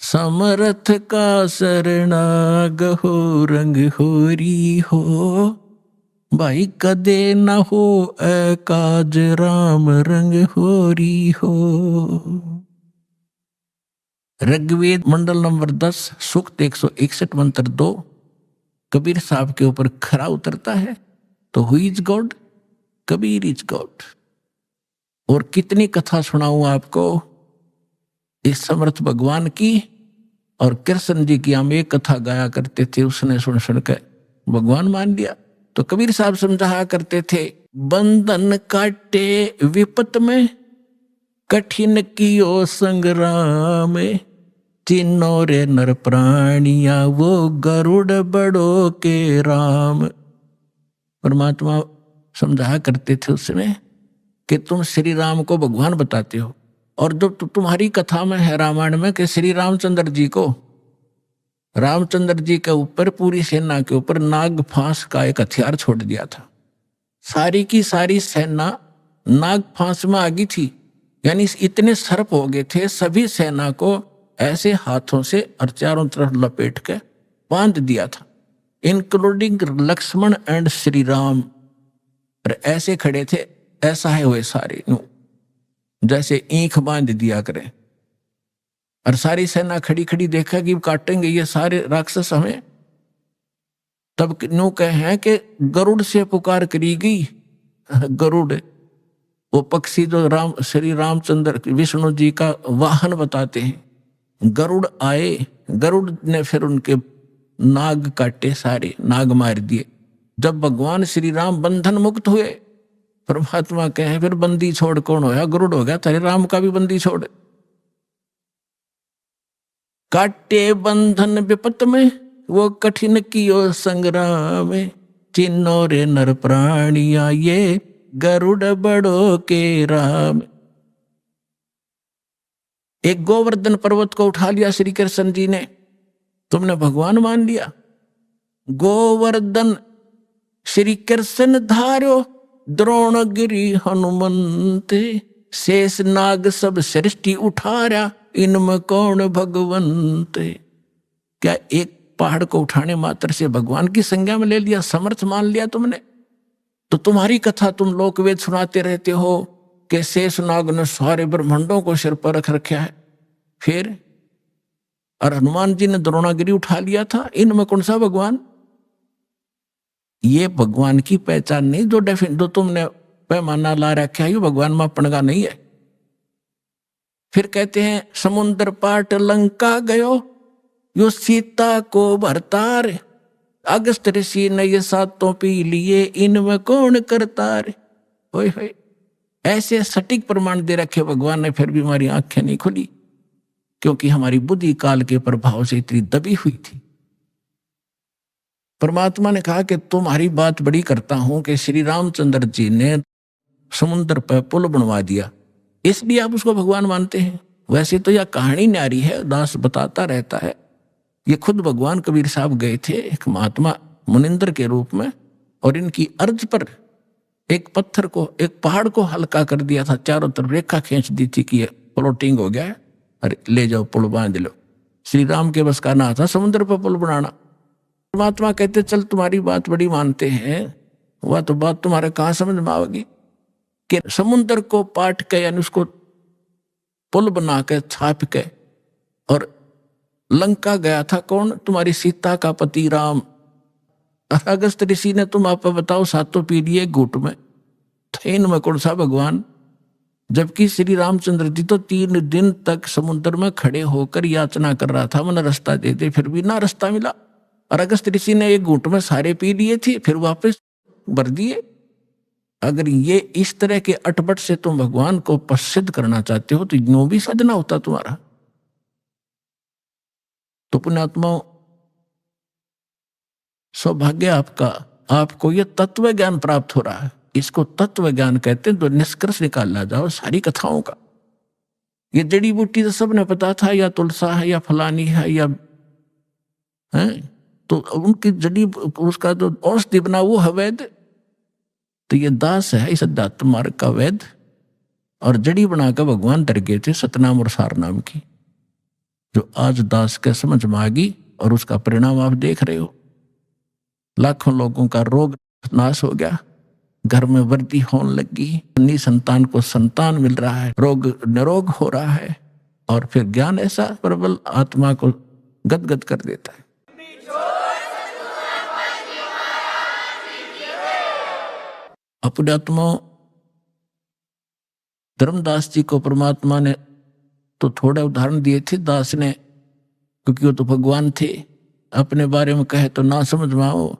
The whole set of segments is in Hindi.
समर्थ का शरणाग हो रंग होरी हो, भाई कदे न हो काज राम रंग होरी हो। ऋग्वेद मंडल नंबर 10 सूक्त 161 मंत्र 2 कबीर साहब के ऊपर खरा उतरता है। तो who is God? Kabir is God. और कितनी कथा सुनाऊं आपको इस समर्थ भगवान की। और कृष्ण जी की हम एक कथा गाया करते थे, उसने सुन सुनकर भगवान मान लिया। तो कबीर साहब समझाया करते थे, बंधन काटे विपत में, कठिन कियो संग्राम, चिन्नो रे नर प्राणिया वो गरुड़ बड़ो के राम। परमात्मा समझाया करते थे उसमें कि तुम श्री राम को भगवान बताते हो, और जो तुम्हारी कथा में है रामायण में कि श्री रामचंद्र जी को, रामचंद्र जी के ऊपर पूरी सेना के ऊपर नाग फांस का एक हथियार छोड़ दिया था। सारी की सारी सेना नाग फांस में आ गई थी, यानी इतने सर्प हो गए थे, सभी सेना को ऐसे हाथों से और चारों तरफ लपेट के बांध दिया था, इंक्लूडिंग लक्ष्मण एंड श्री राम। और ऐसे खड़े थे, ऐसा है हुए सारे जैसे ईंख बांध दिया करें। और सारी सेना खड़ी खड़ी देखा कि काटेंगे ये सारे राक्षस हमें। तब नो कहे हैं कि गरुड़ से पुकार करी गई। गरुड़ वो पक्षी जो श्री रामचंद्र विष्णु जी का वाहन बताते हैं। गरुड़ आए, गरुड़ ने फिर उनके नाग काटे, सारे नाग मार दिए। जब भगवान श्री राम बंधन मुक्त हुए, परमात्मा कहे फिर बंदी छोड़ कौन होया? गरुड़ हो गया, तेरे राम का भी बंदी छोड़। काटे बंधन विपत में, वो कठिन कियो संग्राम, चिन्नो रे नर प्राणिया ये गरुड़ बड़ो के राम। एक गोवर्धन पर्वत को उठा लिया श्री कृष्ण जी ने, तुमने भगवान मान लिया। गोवर्धन श्री कृष्ण धार्यो, द्रोणगिरी हनुमंते, शेष नाग सब सृष्टि उठारा, इनमें कौन भगवंत। क्या एक पहाड़ को उठाने मात्र से भगवान की संज्ञा में ले लिया, समर्थ मान लिया तुमने? तो तुम्हारी कथा तुम लोकवेद सुनाते रहते हो कि शेष नाग ने सारे ब्रह्मांडों को सिर पर रख रखा है। फिर और हनुमान जी ने द्रोणागिरी उठा लिया था, इनमें कौन सा भगवान? ये भगवान की पहचान नहीं, जो तुमने पैमाना ला रखा है, ये भगवान मापन का नहीं है। फिर कहते हैं समुद्र पाट लंका गयो, यो सीता को भरतार, अगस्त ऋषि ने ये सातों पी लिए, इनमें कौन करतार। होय होय, ऐसे सटीक प्रमाण दे रखे भगवान ने, फिर भी हमारी आंखें नहीं खुली, क्योंकि हमारी बुद्धि काल के प्रभाव से इतनी दबी हुई थी। परमात्मा ने कहा कि तुम्हारी बात बड़ी करता हूं कि श्री रामचंद्र जी ने समुद्र पर पुल बनवा दिया, इसलिए आप उसको भगवान मानते हैं। वैसे तो यह कहानी न्यारी है, दास बताता रहता है। ये खुद भगवान कबीर साहब गए थे एक महात्मा मुनिंदर के रूप में, और इनकी अर्ज पर एक पत्थर को, एक पहाड़ को हल्का कर दिया था, चारों तरफ रेखा खींच दी थी कि फ्लोटिंग हो गया है, अरे ले जाओ पुल बांध लो। श्री राम के बस का ना था समुद्र पर पुल बनाना। परमात्मा कहते चल तुम्हारी बात बड़ी मानते हैं, वह तो बात तुम्हारे कहां समझ में आवेगी कि समुद्र को पाट के, यानी उसको पुल बना के छाप के, और लंका गया था कौन? तुम्हारी सीता का पति राम। अगस्त ऋषि ने तुम आप बताओ सातों पी लिए घूट में, तो इनमें कौन सा भगवान? जबकि श्री रामचंद्र जी तो 3 दिन तक समुद्र में खड़े होकर याचना कर रहा था, मैंने रास्ता दे दे, फिर भी ना रास्ता मिला। और अगस्त ऋषि ने एक घूट में सारे पी लिए थे, फिर वापस भर दिए। अगर ये इस तरह के अटपट से तुम भगवान को प्रसिद्ध करना चाहते हो तो यूं भी साधना होता तुम्हारा। तो पुण्यात्माओं, सौभाग्य आपका, आपको यह तत्व ज्ञान प्राप्त हो रहा है। इसको तत्व ज्ञान कहते हैं। तो निष्कर्ष निकालना जाओ सारी कथाओं का, ये जड़ी बूटी तो सबने पता था, या तुलसा है या फलानी है या है, तो उनकी जड़ी उसका जो औषधि बना वो है वैद। तो ये दास है इस अध्यात्म मार्ग का वैद, और जड़ी बनाकर भगवान डर गए थे सतनाम और सार नाम की। जो आज दास के समझ में आ गई और उसका परिणाम आप देख रहे हो। लाखों लोगों का रोग नाश हो गया, घर में वृद्धि होने लगी, अपनी संतान को संतान मिल रहा है, रोग निरोग हो रहा है, और फिर ज्ञान ऐसा प्रबल आत्मा को गदगद कर देता है। अपने आत्मा धर्मदास जी को परमात्मा ने तो थोड़े उदाहरण दिए थे दास ने, क्योंकि वो तो भगवान थे, अपने बारे में कहे तो ना समझ में आओ।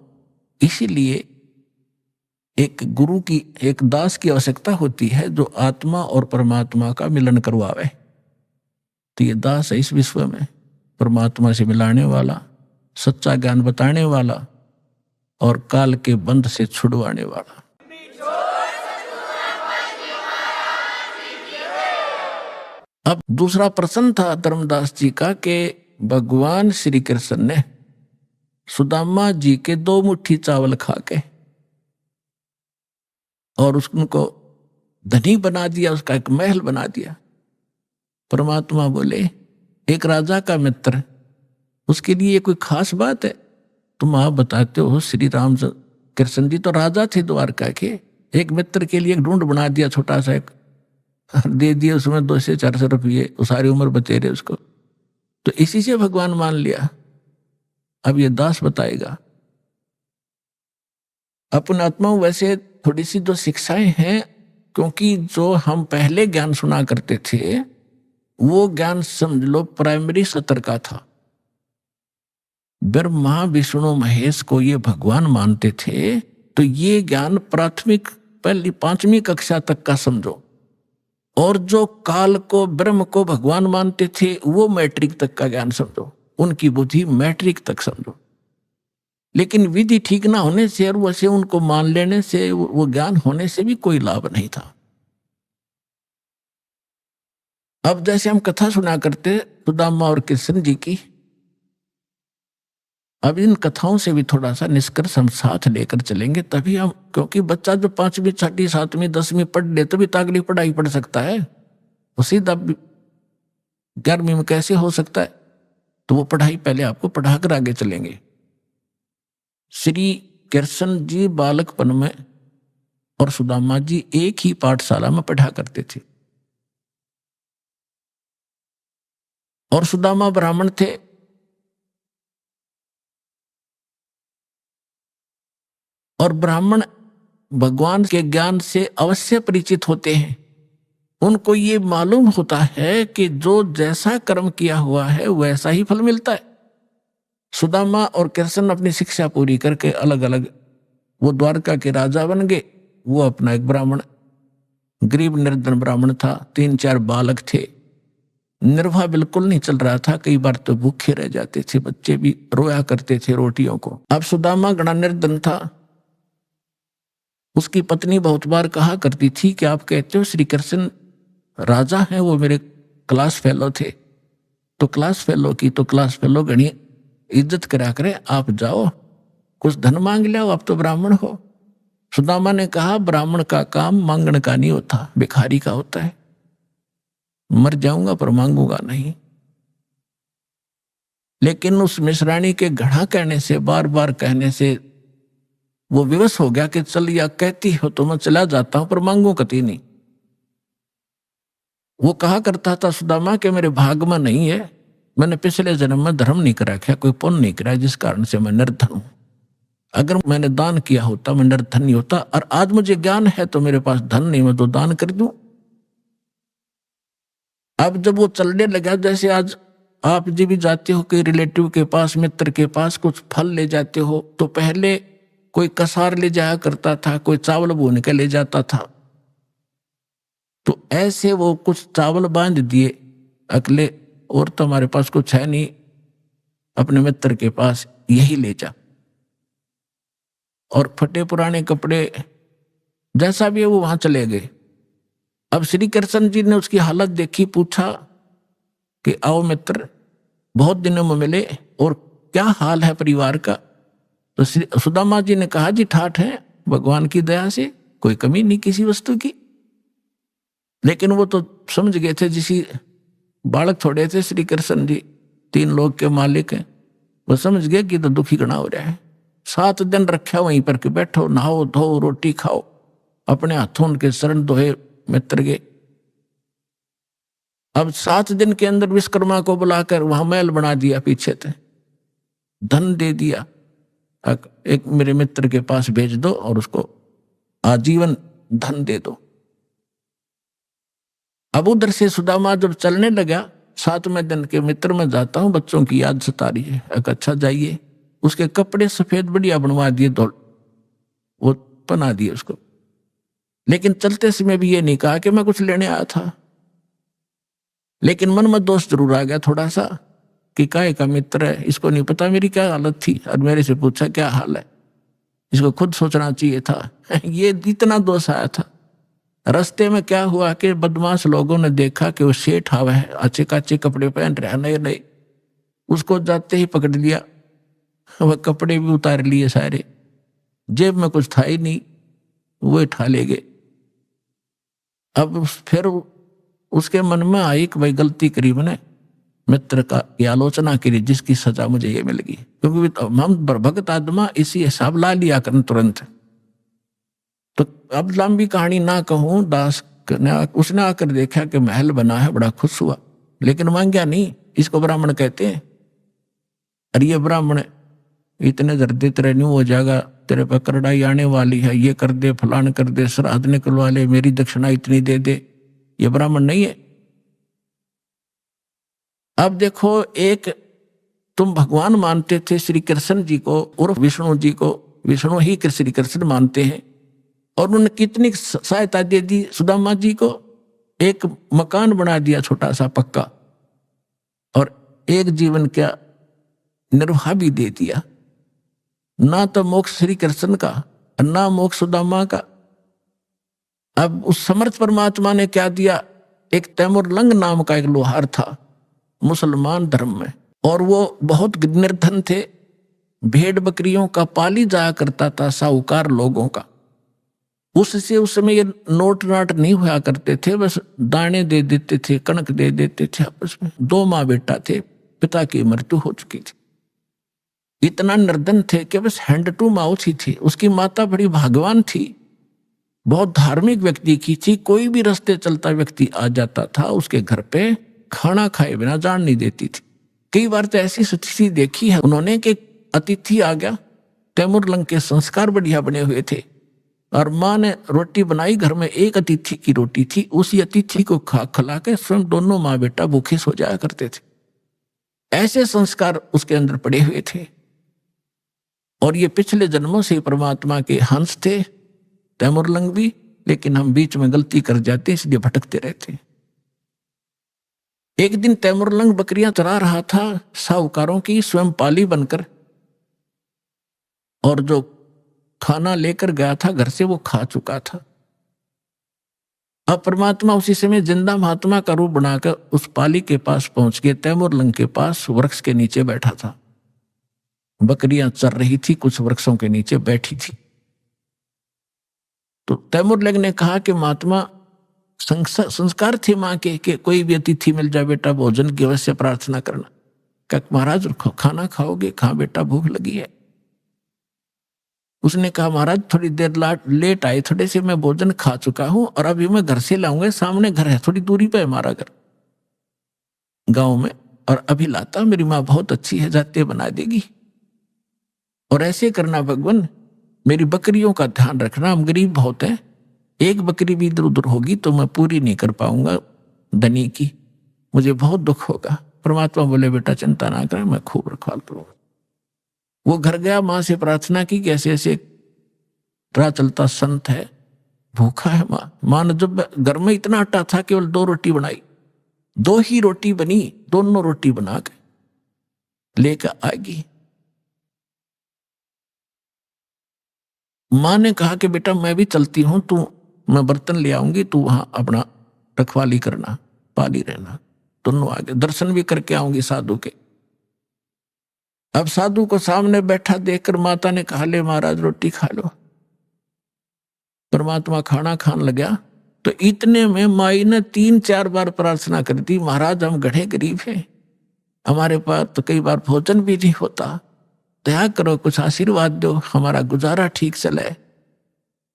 इसीलिए एक गुरु की, एक दास की आवश्यकता होती है जो आत्मा और परमात्मा का मिलन करवावे। तो ये दास है इस विश्व में परमात्मा से मिलाने वाला, सच्चा ज्ञान बताने वाला और काल के बंध से छुड़वाने वाला। अब दूसरा प्रश्न था धर्मदास जी का कि भगवान श्री कृष्ण ने सुदामा जी के 2 मुट्ठी चावल खा के और उनको धनी बना दिया, उसका एक महल बना दिया। परमात्मा बोले एक राजा का मित्र, उसके लिए ये कोई खास बात है? तुम आप बताते हो श्री राम कृष्ण जी तो राजा थे द्वारका के, एक मित्र के लिए एक ढूंढ बना दिया छोटा सा, एक दे दिए उसमें 200 से 400 रुपये, वो सारी उम्र बचे रहे उसको, तो इसी से भगवान मान लिया। अब ये दास बताएगा अपन आत्मा वैसे थोड़ी सी जो शिक्षाएं हैं, क्योंकि जो हम पहले ज्ञान सुना करते थे वो ज्ञान समझ लो प्राइमरी स्तर का था। ब्रह्मा विष्णु महेश को ये भगवान मानते थे, तो ये ज्ञान प्राथमिक पहली 5वीं कक्षा तक का समझो, और जो काल को ब्रह्म को भगवान मानते थे वो मैट्रिक तक का ज्ञान समझो, उनकी बुद्धि मैट्रिक तक समझो। लेकिन विधि ठीक ना होने से और वैसे उनको मान लेने से, वो ज्ञान होने से भी कोई लाभ नहीं था। अब जैसे हम कथा सुना करते सुदामा और कृष्ण जी की, अब इन कथाओं से भी थोड़ा सा निष्कर्ष हम साथ लेकर चलेंगे, तभी हम, क्योंकि बच्चा जो 5वीं 6वीं 7वीं 10वीं पढ़ ले तभी तो अगली पढ़ाई पढ़ सकता है, वो सीधा 11वीं में कैसे हो सकता है? तो वो पढ़ाई पहले आपको पढ़ाकर आगे चलेंगे। श्री कृष्ण जी बालकपन में और सुदामा जी एक ही पाठशाला में पढ़ा करते थे, और सुदामा ब्राह्मण थे और ब्राह्मण भगवान के ज्ञान से अवश्य परिचित होते हैं। उनको ये मालूम होता है कि जो जैसा कर्म किया हुआ है वैसा ही फल मिलता है। सुदामा और कृष्ण अपनी शिक्षा पूरी करके अलग अलग, वो द्वारका के राजा बन गए, वो अपना एक ब्राह्मण, गरीब निर्धन ब्राह्मण था, 3-4 बालक थे, निर्वाह बिल्कुल नहीं चल रहा था, कई बार तो भूखे रह जाते थे, बच्चे भी रोया करते थे रोटियों को। अब सुदामा गणा निर्धन था, उसकी पत्नी बहुत बार कहा करती थी कि आप कहते हो श्री कृष्ण राजा हैं, वो मेरे क्लास फेलो थे, तो क्लास फेलो की तो क्लास फेलो गणी इज्जत करा करे, आप जाओ कुछ धन मांग लो, आप तो ब्राह्मण हो। सुदामा ने कहा ब्राह्मण का काम मांगने का नहीं होता, भिखारी का होता है, मर जाऊंगा पर मांगूंगा नहीं। लेकिन उस मिश्राणी के घड़ा कहने से, बार बार कहने से वो विवश हो गया कि चल या कहती हो तो मैं चला जाता हूं पर मांगू कति नहीं। वो कहा करता था सुदामा कि मेरे भाग में नहीं है, मैंने पिछले जन्म में धर्म नहीं करा, क्या कोई पुण्य नहीं करा, जिस कारण से मैं निर्धन हूं। अगर मैंने दान किया होता मैं निर्धन नहीं होता, और आज मुझे ज्ञान है तो मेरे पास धन नहीं, मैं तो दान कर दूं। अब जब वो चलने लगा, जैसे आज आप जी भी जाते हो कि रिलेटिव के पास, मित्र के पास कुछ फल ले जाते हो, तो पहले कोई कसार ले जाया करता था, कोई चावल भून के ले जाता था, तो ऐसे वो कुछ चावल बांध दिए अगले, और तो हमारे पास कुछ है नहीं, अपने मित्र के पास यही ले जा, और फटे पुराने कपड़े जैसा भी है वो वहां चले गए। अब श्री कृष्ण जी ने उसकी हालत देखी, पूछा कि आओ मित्र, बहुत दिनों में मिले और क्या हाल है परिवार का? तो श्री सुदामा जी ने कहा जी ठाठ है, भगवान की दया से कोई कमी नहीं किसी वस्तु की। लेकिन वो तो समझ गए थे, जिसी बालक थोड़े थे श्री कृष्ण जी, 3 लोग के मालिक हैं। वो समझ गया कि तो दुखी गणा हो रहा है। 7 दिन रखा वहीं पर कि बैठो, नहाओ धो, रोटी खाओ। अपने हाथों उनके शरण दोहे मित्र के। अब 7 दिन के अंदर विश्वकर्मा को बुलाकर वहां महल बना दिया, पीछे थे, धन दे दिया। एक मेरे मित्र के पास भेज दो और उसको आजीवन धन दे दो। अब उधर से सुदामा जब चलने लगा, 7वें दिन के मित्र में जाता हूं, बच्चों की याद सता रही है। अच्छा जाइए। उसके कपड़े सफेद बढ़िया बनवा दिए, धोल वो बना दिए उसको। लेकिन चलते समय भी ये नहीं कहा कि मैं कुछ लेने आया था। लेकिन मन में दोष जरूर आ गया थोड़ा सा कि काहे का मित्र है, इसको नहीं पता मेरी क्या हालत थी और मेरे से पूछा क्या हाल है। इसको खुद सोचना चाहिए था। ये इतना दोष आया था। रास्ते में क्या हुआ कि बदमाश लोगों ने देखा कि वो सेठ आवा है, अच्छे काचे कपड़े पहन रहा, नए नए। उसको जाते ही पकड़ लिया। वह कपड़े भी उतार लिए सारे, जेब में कुछ था ही नहीं, वो उठा ले गए। अब फिर उसके मन में आई कि भाई गलती करी मैंने, मित्र का की आलोचना करी, जिसकी सजा मुझे ये मिल गई। क्योंकि हम भगत आत्मा इसी हिसाब ला लिया करन तुरंत। तो अब लंबी कहानी ना कहूं, दास उसने आकर देखा कि महल बना है, बड़ा खुश हुआ, लेकिन मांगा नहीं। इसको ब्राह्मण कहते हैं। अरे ये ब्राह्मण इतने जर्दे तेरे न्यू हो जाएगा, तेरे पर करड़ाई आने वाली है, ये कर दे, फलान कर दे, श्राद्ध निकलवा ले, मेरी दक्षिणा इतनी दे दे। ये ब्राह्मण नहीं है। अब देखो, एक तुम भगवान मानते थे श्री कृष्ण जी को उर्फ विष्णु जी को, विष्णु ही श्री कृष्ण मानते हैं, और उन्होंने कितनी सहायता दे दी सुदामा जी को। एक मकान बना दिया छोटा सा पक्का, और एक जीवन का निर्वाह भी दे दिया। ना तो मोक्ष श्री कृष्ण का, ना मोक्ष सुदामा का। अब उस समर्थ परमात्मा ने क्या दिया, एक तैमुरलंग नाम का एक लोहार था मुसलमान धर्म में, और वो बहुत निर्धन थे। भेड़ बकरियों का पाली जाया करता था, साहूकार लोगों का। उससे उस समय ये नोट नाट नहीं हुआ करते थे, बस दाने दे देते थे, कणक दे देते थे आपस में। 2 माँ बेटा थे, पिता की मृत्यु हो चुकी थी। इतना निर्धन थे कि बस हैंड टू माउथ ही थी। उसकी माता बड़ी भाग्यवान थी, बहुत धार्मिक व्यक्ति की थी। कोई भी रास्ते चलता व्यक्ति आ जाता था, उसके घर पे खाना खाए बिना जान नहीं देती थी। कई बार तो ऐसी स्थिति देखी है उन्होंने कि अतिथि आ गया, तैमुरलंग के संस्कार बढ़िया बने हुए थे, और माँ ने रोटी बनाई, घर में एक अतिथि की रोटी थी, उसी अतिथि को खिला के स्वयं दोनों माँ बेटा भूखे सो जाया करते थे। ऐसे संस्कार उसके अंदर पड़े हुए थे। और ये पिछले जन्मों से परमात्मा के हंस थे, तैमुरलंग भी। लेकिन हम बीच में गलती कर जाते, इसलिए भटकते रहते। एक दिन तैमुरलंग बकरियां चरा रहा था साहूकारों की, स्वयं पाली बनकर, और जो खाना लेकर गया था घर से वो खा चुका था। अब परमात्मा उसी समय जिंदा महात्मा का रूप बनाकर उस पाली के पास पहुंच गए। तैमुरलंग के पास वृक्ष के नीचे बैठा था, बकरियां चर रही थी, कुछ वृक्षों के नीचे बैठी थी। तो तैमुरलंग ने कहा कि महात्मा, संस्कार थे माँ के कि कोई भी अतिथि मिल जाए बेटा भोजन की अवश्य प्रार्थना करना। क्या महाराज खाना खाओगे? कहाँ बेटा, भूख लगी है। उसने कहा महाराज थोड़ी देर लेट आए, थोड़े से मैं भोजन खा चुका हूं, और अभी मैं घर से लाऊंगा, सामने घर है, थोड़ी दूरी पे हमारा घर गांव में, और अभी लाता। मेरी माँ बहुत अच्छी है, जाते बना देगी। और ऐसे करना भगवान, मेरी बकरियों का ध्यान रखना, हम गरीब बहुत है, एक बकरी भी इधर उधर होगी तो मैं पूरी नहीं कर पाऊंगा धनी की, मुझे बहुत दुख होगा। परमात्मा बोले बेटा चिंता ना कर, मैं खूब रखवाल करूंगा। वो घर गया, माँ से प्रार्थना की कि ऐसे ऐसे राह चलता संत है, भूखा है। माँ ने जब घर में इतना आटा था, केवल 2 रोटी बनाई, 2 ही रोटी बनी, दोनों रोटी बना के लेकर आएगी। माँ ने कहा कि बेटा मैं भी चलती हूं, तू, मैं बर्तन ले आऊंगी, तू वहां अपना रखवाली करना, पाली रहना। दोनों आगे दर्शन भी करके आऊंगी साधु के। अब साधु को सामने बैठा देखकर माता ने कहा ले महाराज रोटी खा लो। परमात्मा खाना खान लगा तो इतने में माई ने 3-4 बार प्रार्थना कर दी, महाराज हम गढ़े गरीब हैं, हमारे पास तो कई बार भोजन भी नहीं होता, दया करो कुछ आशीर्वाद दो, हमारा गुजारा ठीक चले।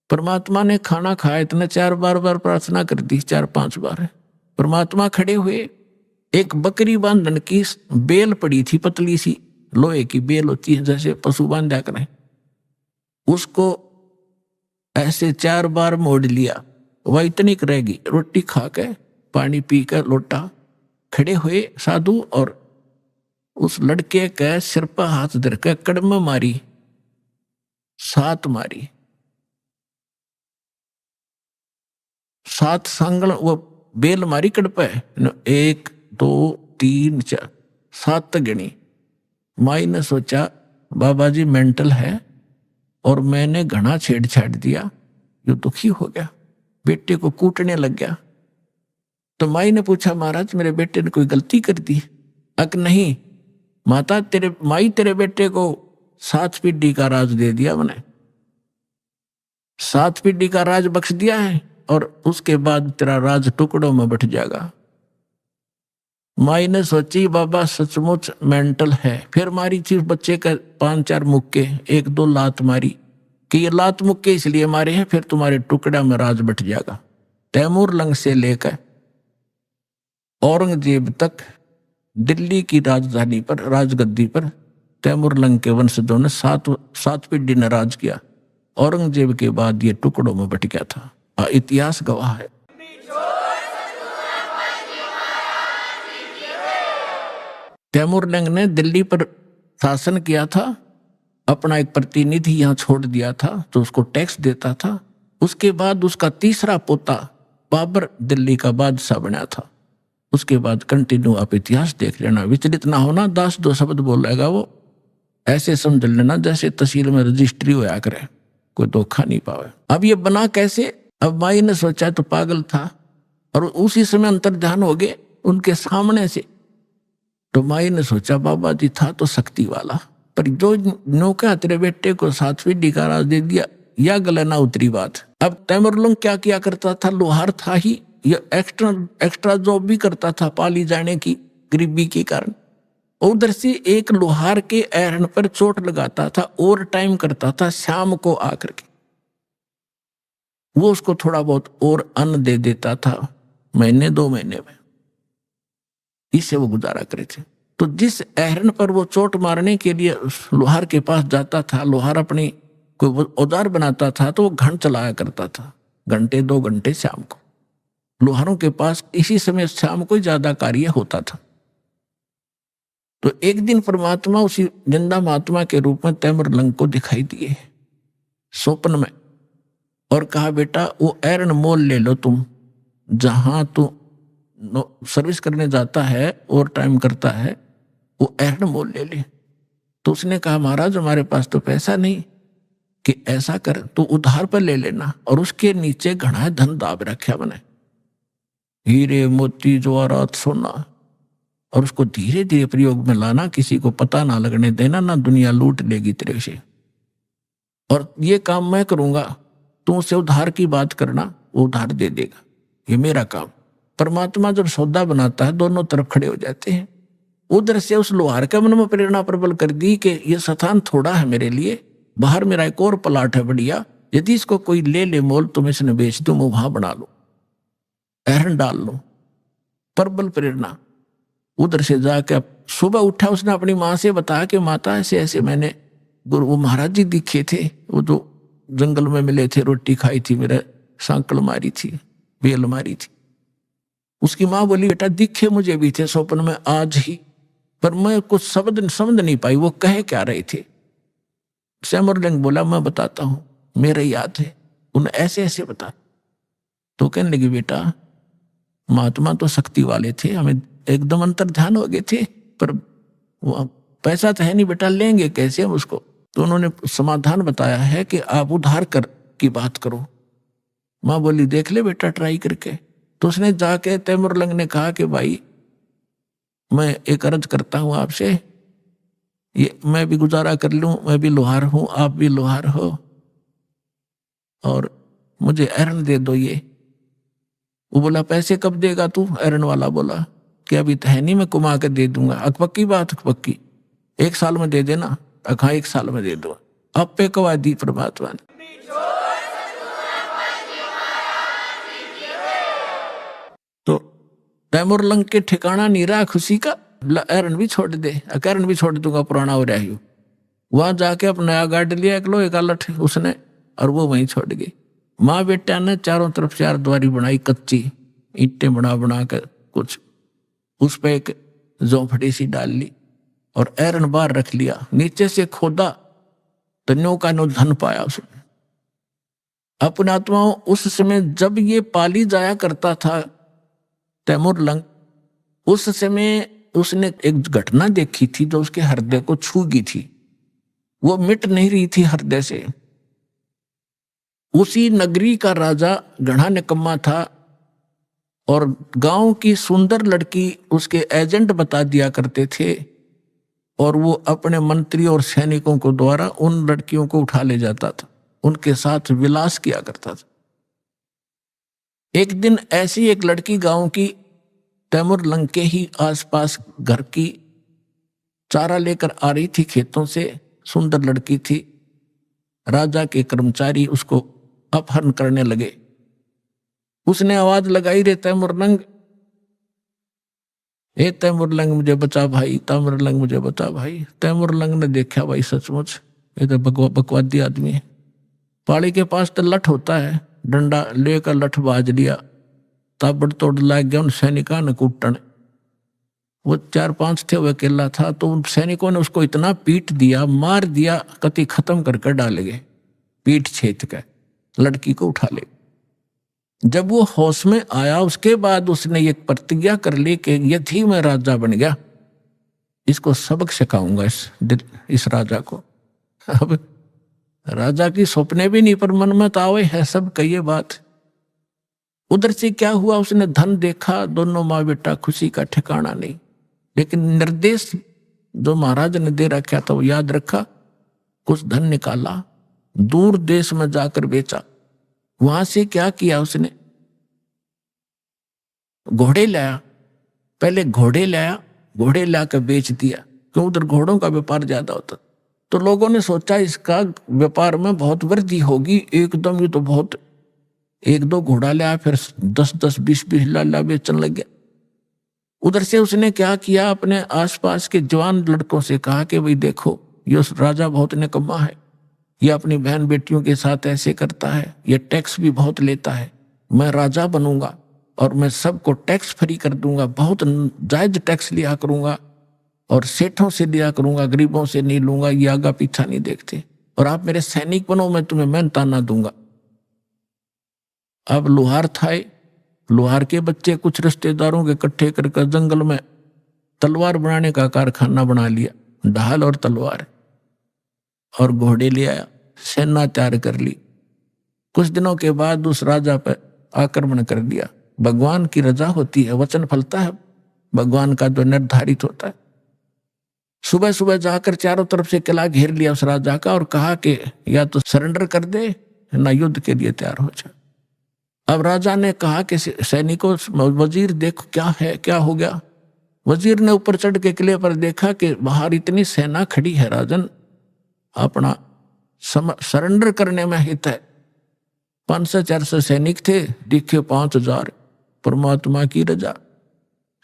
परमात्मा ने खाना खाया, इतना 4 बार प्रार्थना कर दी, 4-5 बार। परमात्मा खड़े हुए, एक बकरी बांधन की बेल पड़ी थी, पतली सी लोहे की बेल होती है जैसे पशु बांधा करें, उसको ऐसे 4 बार मोड़ लिया, वह इतनी रहेगी। रोटी खा के पानी पी कर लोटा, खड़े हुए साधु और उस लड़के के सिर पर हाथ धर के कड़म मारी, 7 मारी, 7 सांगल वो बेल मारी कड़ पे, 1 2 3 4 7 तक गिनी। माई ने सोचा बाबा जी मेंटल है और मैंने घना छेड़छाड़ दिया, जो दुखी हो गया, बेटे को कूटने लग गया। तो माई ने पूछा महाराज मेरे बेटे ने कोई गलती कर दी? अक नहीं माता, तेरे बेटे को 7 पीढ़ी का राज दे दिया मैंने, 7 पीढ़ी का राज बख्श दिया है और उसके बाद तेरा राज टुकड़ों में बट जाएगा। माई ने सोची बाबा सचमुच मेंटल है, फिर मारी थी बच्चे का 5-4 मुक्के, 1-2 लात मारी कि ये लात मुक्के इसलिए मारे हैं, फिर तुम्हारे टुकड़ा में राज बट जाएगा। तैमूर लंग से लेकर औरंगजेब तक दिल्ली की राजधानी पर, राजगद्दी पर तैमूरलंग के वंशजों ने 7 पीढ़ी ने राज किया। औरंगजेब के बाद ये टुकड़ों में बट गया था, इतिहास गवाह है। तैमूरलंग ने दिल्ली पर शासन किया था, अपना एक प्रतिनिधि यहाँ छोड़ दिया था तो उसको टैक्स देता था। उसके बाद उसका तीसरा पोता बाबर दिल्ली का बादशाह बना था। उसके बाद कंटिन्यू आप इतिहास देख लेना, विचलित ना होना, 10-2 शब्द बोलेगा वो ऐसे समझ लेना जैसे तहसील में रजिस्ट्री होया करे, कोई धोखा नहीं पावे। अब ये बना कैसे? अब माई ने सोचा तो पागल था और उसी समय अंतर्ध्यान हो गए उनके सामने से। तो माई ने सोचा बाबा जी था तो शक्ति वाला, पर जो नौका तेरे बेटे को 7 पीढ़ी का राज दे दिया, या गले ना उतरी बात। अब तैमूरलंग क्या किया करता था, लोहार था ही, ये एक्स्ट्रा जॉब भी करता था पाली जाने की गरीबी के कारण। उधर से एक लोहार के एरन पर चोट लगाता था, ओवर टाइम करता था शाम को आकर के, वो उसको थोड़ा बहुत और अन्न दे देता था महीने 2 महीने में, इससे वो गुजारा करे थे। तो जिस एरन पर वो चोट मारने के लिए लोहार के पास जाता था, लोहार अपनी कोई औजार बनाता था तो वो घंट चलाया करता था, घंटे 2 घंटे शाम को। लोहारों के पास इसी समय शाम को ज्यादा कार्य होता था। तो एक दिन परमात्मा उसी जिंदा महात्मा के रूप में तैमूरलंग को दिखाई दिए स्वप्न में और कहा बेटा वो एरन मोल ले लो तुम, जहां तू सर्विस करने जाता है और टाइम करता है, वो एरन मोल ले ले। तो उसने कहा महाराज हमारे पास तो पैसा नहीं, कि ऐसा कर तू उधार पर ले लेना, और उसके नीचे घना धन दाब रखा मैंने, हीरे मोती जवाहरात सोना, और उसको धीरे धीरे प्रयोग में लाना, किसी को पता ना लगने देना, ना दुनिया लूट लेगी तेरे से। और ये काम मैं करूंगा, तू उसे उधार की बात करना, वो उधार दे देगा, ये मेरा काम। परमात्मा जब सौदा बनाता है दोनों तरफ खड़े हो जाते हैं। उधर से उस लोहार के मन में प्रेरणा प्रबल कर दी कि ये स्थान थोड़ा है मेरे लिए, बाहर मेरा एक और प्लाट है बढ़िया, यदि इसको कोई ले ले मोल तो मैं इसने बेच दूं, मैं वहां बना लूं, एरन डाल लो। प्रबल प्रेरणा। उधर से जाके सुबह उठा, उसने अपनी माँ से बताया कि माता ऐसे ऐसे मैंने गुरु वो महाराज जी दिखे थे, वो जो जंगल में मिले थे, रोटी खाई थी, मेरे सांकल मारी थी, बेल मारी थी। उसकी माँ बोली बेटा दिखे मुझे भी थे स्वप्न में आज ही, पर मैं कुछ शब्द समझ नहीं पाई वो कहे क्या रहे थे। तैमूरलंग बोला मैं बताता हूं, मेरे याद है, उन्हें ऐसे ऐसे बता। तो कहने लगी बेटा महात्मा तो शक्ति वाले थे, हमें एकदम अंतर ध्यान हो गए थे, पर वो पैसा तो है नहीं बेटा, लेंगे कैसे हम उसको। तो उन्होंने समाधान बताया है कि आप उधार कर की बात करो। माँ बोली देख ले बेटा ट्राई करके। तो उसने जाके तैमूरलंग ने कहा कि भाई मैं एक अर्ज करता हूं आपसे, ये मैं भी गुजारा कर लूं, मैं भी लोहार हूं, आप भी लोहार हो, और मुझे एरन दे दो ये। वो बोला पैसे कब देगा तू? एरन वाला बोला कि अभी तो है नहीं, मैं कुमा के दे दूंगा। पक्की बात, पक्की, 1 साल में दे देना। हाँ 1 साल में दे दो। अब पे कवा दी परमात्मा ने। तो तैमूर लंग के ठिकाना नहीं रहा खुशी का, एरन भी छोड़ दे, अकरण भी छोड़ दूंगा, पुराना हो रहा। वहां जाके अपना नया गाड़ लिया एक लोहे का लठ उसने, और वो वहीं छोड़ गई। माँ बेटा ने चारों तरफ 4 द्वारी बनाई, कच्ची ईंटें बना बना कर कुछ, उस पे एक झोंपड़ी सी डाल ली और एरन बाहर रख लिया। नीचे से खोदा तो नो का नो धन पाया उसने। अपने आत्माओं, उस समय जब ये पाली जाया करता था तैमूर लंग, उस समय उसने एक घटना देखी थी जो उसके हृदय को छू गई थी, वो मिट नहीं रही थी हृदय से। उसी नगरी का राजा घना निकम्मा था और गांव की सुंदर लड़की उसके एजेंट बता दिया करते थे, और वो अपने मंत्री और सैनिकों को द्वारा उन लड़कियों को उठा ले जाता था, उनके साथ विलास किया करता था। एक दिन ऐसी एक लड़की गांव की तैमूर लंग के ही आसपास घर की चारा लेकर आ रही थी खेतों से। सुंदर लड़की थी। राजा के कर्मचारी उसको अपहरण करने लगे। उसने आवाज लगाई, रे तैमूर लंग, ए तैमूर लंग मुझे बचा भाई, तैमूर लंग मुझे बचा भाई। तैमूर लंग ने देखा भाई सचमुच ये तो बकवादी आदमी है। पाड़ी के पास तो लठ होता है, डंडा लेकर लठ बाज लिया, ताबड़ तोड़ लाग गया उन सैनिकों ने कूटने। वो 4-5 थे, वो अकेला था। तो उन सैनिकों ने उसको इतना पीट दिया, मार दिया, कति खत्म करके डाले गए, पीठ छेद कर लड़की को उठा ले। जब वो होश में आया उसके बाद उसने एक प्रतिज्ञा कर ली कि यदि मैं राजा बन गया, इसको सबक सिखाऊंगा इस राजा को। अब राजा की सपने भी नहीं, पर मन में तो आवे है सब कही बात। उधर से क्या हुआ, उसने धन देखा, दोनों माँ बेटा खुशी का ठिकाना नहीं। लेकिन निर्देश जो महाराज ने दे रखा था वो याद रखा, कुछ धन निकाला, दूर देश में जाकर बेचा। वहां से क्या किया उसने, घोड़े लाया, पहले घोड़े लाया, घोड़े लाकर बेच दिया, क्यों उधर घोड़ों का व्यापार ज्यादा होता। तो लोगों ने सोचा इसका व्यापार में बहुत वृद्धि होगी, एकदम ये तो बहुत, 1-2 घोड़ा लाया, फिर 10-10 20-20 लाला बेचने लग गया। उधर से उसने क्या किया, अपने आसपास के जवान लड़कों से कहा कि भाई देखो ये राजा बहुत निकम्मा है, ये अपनी बहन बेटियों के साथ ऐसे करता है, ये टैक्स भी बहुत लेता है। मैं राजा बनूंगा और मैं सबको टैक्स फ्री कर दूंगा, बहुत जायज टैक्स लिया करूंगा, और सेठों से लिया करूंगा, गरीबों से नहीं लूंगा, ये आगा पीछा नहीं देखते, और आप मेरे सैनिक बनो, मैं तुम्हें मेहनताना दूंगा। अब लोहार था, लोहार के बच्चे कुछ रिश्तेदारों के इकट्ठे करके जंगल में तलवार बनाने का कारखाना बना लिया, ढाल और तलवार, और घोड़े ले आया, सेना तैयार कर ली। कुछ दिनों के बाद उस राजा पर आक्रमण कर दिया। भगवान की रजा होती है, वचन फलता है भगवान का जो निर्धारित होता है। सुबह सुबह जाकर चारों तरफ से किला घेर लिया उस राजा का, और कहा कि या तो सरेंडर कर दे ना युद्ध के लिए तैयार हो जा। अब राजा ने कहा कि सैनिकों, वजीर देखो क्या है, क्या हो गया। वजीर ने ऊपर चढ़ के किले पर देखा कि बाहर इतनी सेना खड़ी है राजन, अपना सरेंडर करने में हित है। 500-400 सैनिक थे, दिखे 5000। परमात्मा की रजा,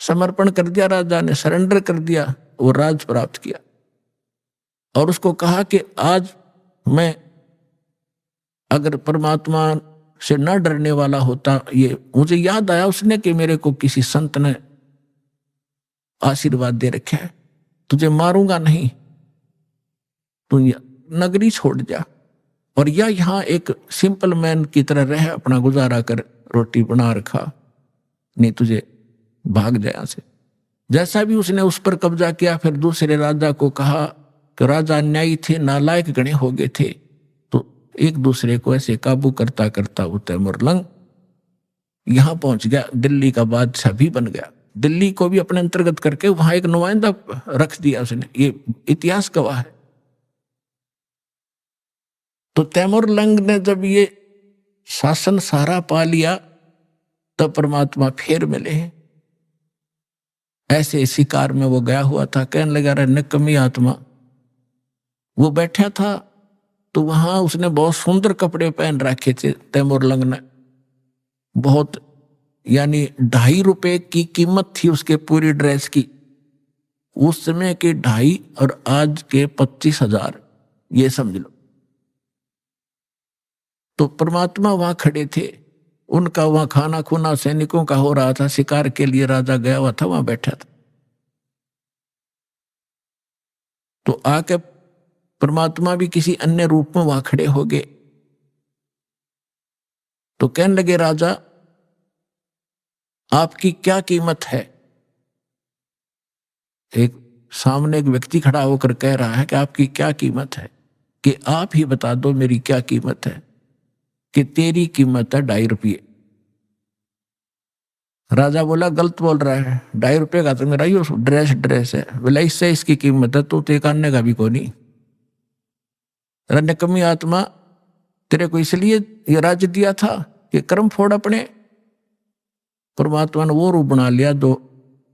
समर्पण कर दिया राजा ने, सरेंडर कर दिया, वो राज प्राप्त किया। और उसको कहा कि आज मैं अगर परमात्मा से न डरने वाला होता, ये मुझे याद आया उसने कि मेरे को किसी संत ने आशीर्वाद दे रखा है, तुझे मारूंगा नहीं, तू नगरी छोड़ जा, और या यहाँ एक सिंपल मैन की तरह रह, अपना गुजारा कर, रोटी बना रखा, नहीं तुझे भाग जाए से। जैसा भी उसने उस पर कब्जा किया, फिर दूसरे राजा को कहा कि राजा अन्यायी थे, नालायक गणे हो गए थे। तो एक दूसरे को ऐसे काबू करता करता वो तैमूर लंग यहाँ पहुंच गया, दिल्ली का बादशाह भी बन गया। दिल्ली को भी अपने अंतर्गत करके वहां एक नुमाइंदा रख दिया उसने, ये इतिहास गवाह है। तो तैमूर लंग ने जब ये शासन सारा पा लिया, तब परमात्मा फिर मिले हैं। ऐसे शिकार में वो गया हुआ था। कहने लगा, रे निकम्मी आत्मा। वो बैठा था तो वहां उसने बहुत सुंदर कपड़े पहन रखे थे। तैमूरलंग ने बहुत, यानी 2.5 रुपए की कीमत थी उसके पूरी ड्रेस की। उस समय के 2.5 और आज के 25,000, ये समझ लो। तो परमात्मा वहां खड़े थे, उनका वहां खाना खुना सैनिकों का हो रहा था। शिकार के लिए राजा गया हुआ था, वहां बैठा था। तो आके परमात्मा भी किसी अन्य रूप में वहां खड़े हो गए। तो कहने लगे, राजा आपकी क्या कीमत है? एक सामने एक व्यक्ति खड़ा होकर कह रहा है कि आपकी क्या कीमत है, कि आप ही बता दो मेरी क्या कीमत है। कि तेरी कीमत है 2.5 रुपये। राजा बोला, गलत बोल रहा है, 2.5 रुपये का तो मेरा ही ड्रेस है। बोला, इससे इसकी कीमत है, तो एक आने का भी को नहीं। निकम्मी आत्मा, तेरे को इसलिए ये राज्य दिया था कि कर्म फोड़ अपने। परमात्मा ने वो रूप बना लिया जो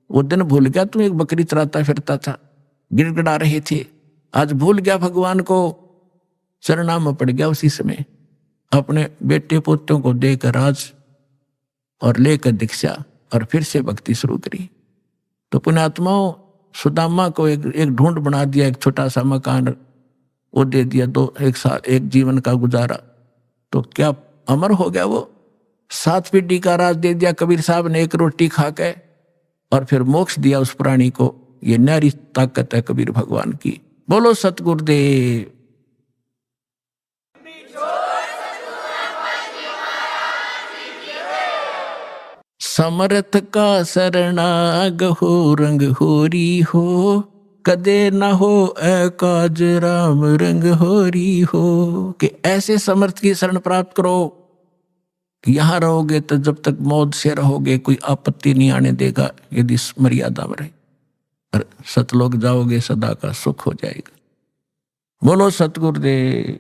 वो दिन भूल गया। तू एक बकरी चराता फिरता था, गिड़गिड़ा रहे थे, आज भूल गया भगवान को, शरणा में पड़ गया। उसी समय अपने बेटे पोतों को देकर राज और लेकर दीक्षा, और फिर से भक्ति शुरू करी। तो पुण्यात्माओं, सुदामा को एक ढूंढ बना दिया, एक छोटा सा मकान वो दे दिया, 1 साल 1 जीवन का गुजारा। तो क्या अमर हो गया वो? 7 पीढ़ी का राज दे दिया कबीर साहब ने, 1 रोटी खा के, और फिर मोक्ष दिया उस प्राणी को। ये न्यारी ताकत है कबीर भगवान की। बोलो सतगुरुदेव। समर्थ का शरणाग हो, रंग होरी हो, कदे न हो काज राम रंग होरी हो। कि ऐसे समर्थ की शरण प्राप्त करो कि यहां रहोगे तो जब तक मौत से रहोगे कोई आपत्ति नहीं आने देगा, यदि मर्यादा में रहे। और सतलोक जाओगे, सदा का सुख हो जाएगा। बोलो सतगुरुदेव।